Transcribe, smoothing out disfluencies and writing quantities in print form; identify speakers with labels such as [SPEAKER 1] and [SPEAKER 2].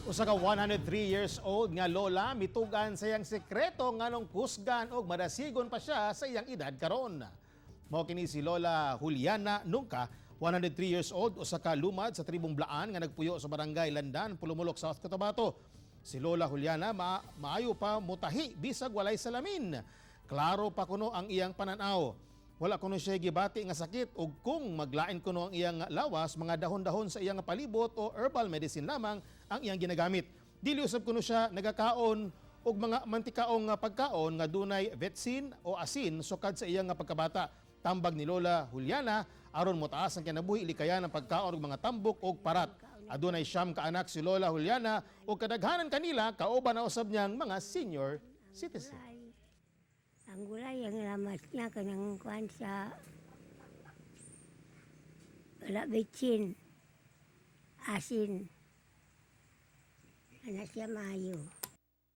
[SPEAKER 1] Usa ka 103 years old nga lola mitugan sa iyang sikreto nganong kusgan og madasigon pa siya sa iyang edad karon. Mao kini si Lola Juliana Nungka, 103 years old, usa ka lumad sa tribong Blaan nga nagpuyo sa barangay Landan, Polomolok, South Cotabato. Si Lola Juliana maayo pa mutahi bisag walay salamin. Klaro pa kuno ang iyang pananaw. Wala kuno siya gibati nga sakit ug kung maglain kuno ang iyang lawas, mga dahon-dahon sa iyang palibot o herbal medicine lamang ang iyang ginagamit. Dili usab kuno siya nagakaon og mga mantikaong pagkaon nga dunay vetsin o asin sukad sa iyang pagkabata. Tambag ni Lola Juliana aron motaas ang kinabuhi ilikayan ng pagkaon og mga tambok og parat. Adunay 9 ka anak si Lola Juliana ug kadaghanan kanila kauban na usab niyang mga senior citizen.
[SPEAKER 2] Ang gulay, ang lamas niya, kanyang kuhan sa wala bitsin, asin. Ano siya maayo.